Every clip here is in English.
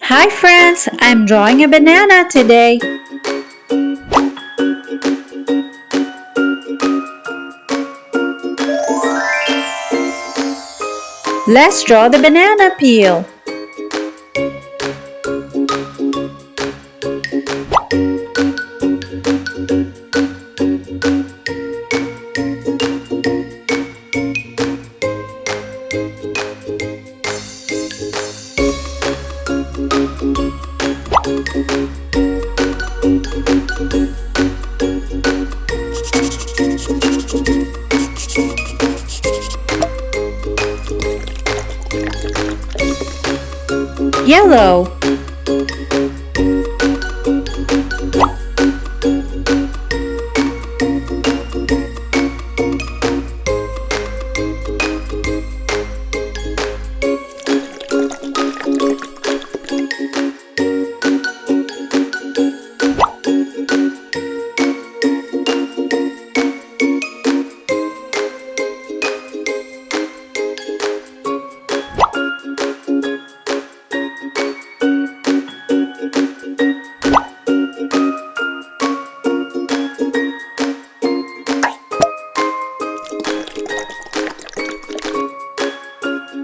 Hi friends, I'm drawing a banana today. Let's draw the banana peel. Yellow.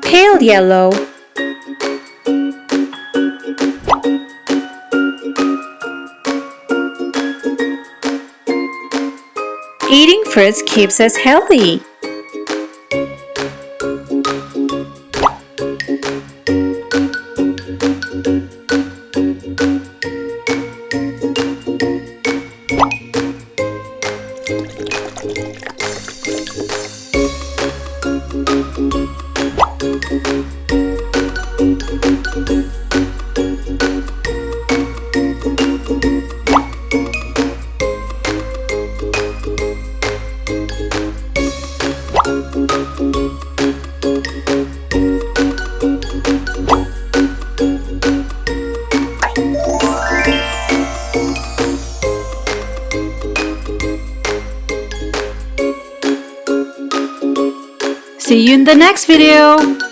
Pale yellow. Eating fruits keeps us healthy. See you in the next video.